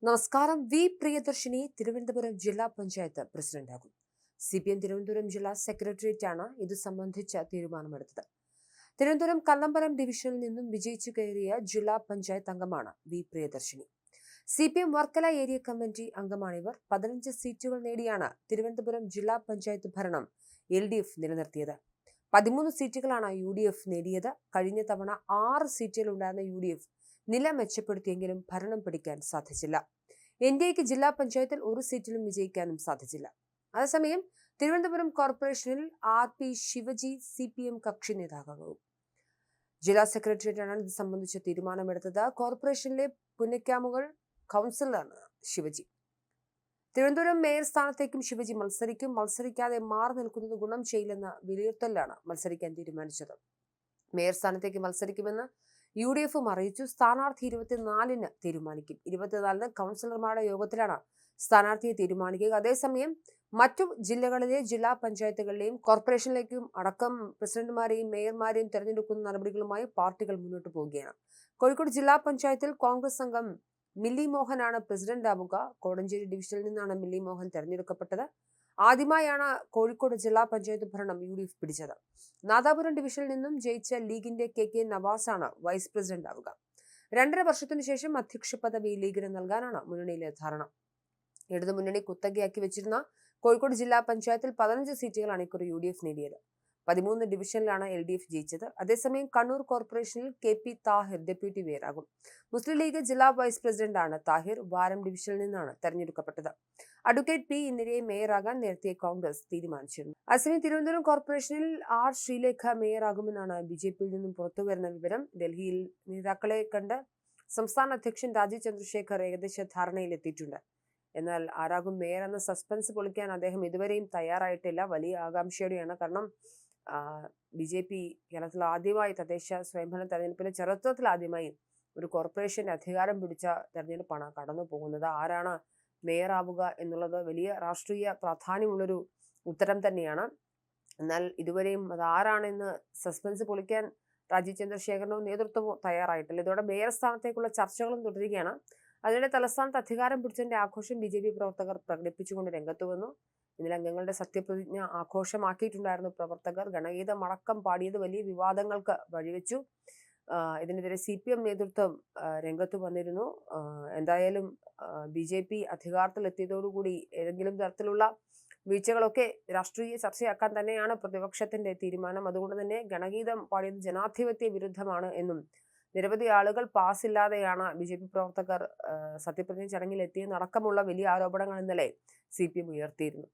നമസ്കാരം. വി പ്രിയദർശിനി തിരുവനന്തപുരം ജില്ലാ പഞ്ചായത്ത് പ്രസിഡന്റാകും. CPM തിരുവനന്തപുരം ജില്ലാ സെക്രട്ടേറിയറ്റാണ് ഇത് സംബന്ധിച്ച തീരുമാനമെടുത്തത്. തിരുവനന്തപുരം കല്ലമ്പലം ഡിവിഷനിൽ നിന്നും വിജയിച്ചു കയറിയ ജില്ലാ പഞ്ചായത്ത് അംഗമാണ് V Priyadarshini. CPM Varkala area committee അംഗമാണിവർ. 15 സീറ്റുകൾ നേടിയാണ് തിരുവനന്തപുരം ജില്ലാ പഞ്ചായത്ത് ഭരണം LDF നിലനിർത്തിയത്. 13 സീറ്റുകളാണ് UDF നേടിയത്. കഴിഞ്ഞ തവണ 6 സീറ്റുകളുണ്ടായിരുന്ന UDF നില മെച്ചപ്പെടുത്തിയെങ്കിലും ഭരണം പിടിക്കാൻ സാധിച്ചില്ല. NDAക്ക് ജില്ലാ പഞ്ചായത്തിൽ ഒരു സീറ്റിലും വിജയിക്കാനും സാധിച്ചില്ല. അതേസമയം തിരുവനന്തപുരം കോർപ്പറേഷനിൽ RP ശിവജി CPM കക്ഷി നേതാവാകും. ജില്ലാ സെക്രട്ടേറിയറ്റാണ് ഇത് സംബന്ധിച്ച തീരുമാനമെടുത്തത്. കോർപ്പറേഷനിലെ പുന്നക്കാമുകൾ കൗൺസിലറാണ് ശിവജി. തിരുവനന്തപുരം മേയർ സ്ഥാനത്തേക്കും ശിവജി മത്സരിക്കാതെ മാറി നിൽക്കുന്നത് ഗുണം ചെയ്യില്ലെന്ന വിലയിരുത്തലിലാണ് മത്സരിക്കാൻ തീരുമാനിച്ചത്. മേയർ സ്ഥാനത്തേക്ക് മത്സരിക്കുമെന്ന് UDFും അറിയിച്ചു. സ്ഥാനാർത്ഥി 24-ന് തീരുമാനിക്കും. 24-ന് കൗൺസിലർമാരുടെ യോഗത്തിലാണ് സ്ഥാനാർത്ഥിയെ തീരുമാനിക്കുക. അതേസമയം മറ്റു ജില്ലകളിലെ ജില്ലാ പഞ്ചായത്തുകളിലെയും കോർപ്പറേഷനിലേക്കും അടക്കം പ്രസിഡന്റുമാരെയും മേയർമാരെയും തെരഞ്ഞെടുക്കുന്ന നടപടികളുമായി പാർട്ടികൾ മുന്നോട്ട് പോവുകയാണ്. കോഴിക്കോട് ജില്ലാ പഞ്ചായത്തിൽ കോൺഗ്രസ് അംഗം മില്ലി മോഹനാണ് പ്രസിഡന്റാവുക. കോടഞ്ചേരി ഡിവിഷനിൽ നിന്നാണ് മില്ലി മോഹൻ തെരഞ്ഞെടുക്കപ്പെട്ടത്. ആദ്യമായാണ് കോഴിക്കോട് ജില്ലാ പഞ്ചായത്ത് ഭരണം UDF പിടിച്ചത്. നാദാപുരം ഡിവിഷനിൽ നിന്നും ജയിച്ച ലീഗിന്റെ KK നവാസാണ് വൈസ് പ്രസിഡന്റ് ആവുക. 2.5 വർഷത്തിനു ശേഷം അധ്യക്ഷ പദവി ലീഗിന് നൽകാനാണ് മുന്നണിയിലെ ധാരണ. ഇടതുമുന്നണി കുത്തകയാക്കി വെച്ചിരുന്ന കോഴിക്കോട് ജില്ലാ പഞ്ചായത്തിൽ 15 സീറ്റുകളാണ് ഇക്കുറി UDF നേടിയത്. 13 ഡിവിഷനിലാണ് LDF ജയിച്ചത്. അതേസമയം കണ്ണൂർ കോർപ്പറേഷനിൽ KP താഹിർ ഡെപ്യൂട്ടി മേയറാകും. മുസ്ലിം ലീഗ് ജില്ലാ വൈസ് പ്രസിഡന്റാണ് താഹിർ. വാരം ഡിവിഷനിൽ നിന്നാണ് തെരഞ്ഞെടുക്കപ്പെട്ടത്. അഡ്വക്കേറ്റ് P ഇന്ദിരയെ മേയറാകാൻ നേരത്തെ കോൺഗ്രസ് തീരുമാനിച്ചിരുന്നു. അതേസമയം തിരുവനന്തപുരം കോർപ്പറേഷനിൽ R ശ്രീലേഖ മേയറാകുമെന്നാണ് BJPയിൽ നിന്നും പുറത്തുവരുന്ന വിവരം. ഡൽഹിയിൽ നേതാക്കളെ കണ്ട് സംസ്ഥാന അധ്യക്ഷൻ രാജീവ് ചന്ദ്രശേഖർ ഏകദേശ ധാരണയിലെത്തിയിട്ടുണ്ട്. എന്നാൽ ആരാകും മേയർ എന്ന സസ്പെൻസ് പൊളിക്കാൻ അദ്ദേഹം ഇതുവരെയും തയ്യാറായിട്ടില്ല. വലിയ ആകാംക്ഷയോടെയാണ്. കാരണം BJP കേരളത്തിൽ ആദ്യമായി തദ്ദേശ സ്വയംഭരണ തെരഞ്ഞെടുപ്പിലെ ചരിത്രത്തിൽ ആദ്യമായി ഒരു കോർപ്പറേഷന്റെ അധികാരം പിടിച്ച തെരഞ്ഞെടുപ്പാണ് കടന്നു പോകുന്നത്. ആരാണ് മേയർ ആവുക എന്നുള്ളത് വലിയ രാഷ്ട്രീയ പ്രാധാന്യമുള്ളൊരു ഉത്തരം തന്നെയാണ്. എന്നാൽ ഇതുവരെയും അത് ആരാണെന്ന് സസ്പെൻസ് പൊളിക്കാൻ രാജീവ് ചന്ദ്രശേഖരനോ നേതൃത്വമോ തയ്യാറായിട്ടില്ല. ഇതോടെ മേയർ സ്ഥാനത്തേക്കുള്ള ചർച്ചകളും തുടരുകയാണ്. അതിനിടെ തലസ്ഥാനത്ത് അധികാരം പിടിച്ചതിന്റെ ആഘോഷം BJP പ്രവർത്തകർ പ്രകടിപ്പിച്ചുകൊണ്ട് രംഗത്ത് വന്നു. ഇന്നലെ അംഗങ്ങളുടെ സത്യപ്രതിജ്ഞ ആഘോഷമാക്കിയിട്ടുണ്ടായിരുന്നു പ്രവർത്തകർ. ഗണഗീതം അടക്കം പാടിയത് വലിയ വിവാദങ്ങൾക്ക് വഴിവെച്ചു. ഇതിനെതിരെ CPM നേതൃത്വം രംഗത്ത് വന്നിരുന്നു. എന്തായാലും BJP അധികാരത്തിലെത്തിയതോടുകൂടി ഏതെങ്കിലും തരത്തിലുള്ള വീഴ്ചകളൊക്കെ രാഷ്ട്രീയ ചർച്ചയാക്കാൻ തന്നെയാണ് പ്രതിപക്ഷത്തിന്റെ തീരുമാനം. അതുകൊണ്ട് തന്നെ ഗണഗീതം പാടിയത് ജനാധിപത്യ വിരുദ്ധമാണ് എന്നും നിരവധി ആളുകൾ പാസില്ലാതെയാണ് BJP പ്രവർത്തകർ സത്യപ്രതിജ്ഞ ചടങ്ങിൽ എത്തിയെന്നടക്കമുള്ള വലിയ ആരോപണങ്ങൾ ഇന്നലെ CPM ഉയർത്തിയിരുന്നു.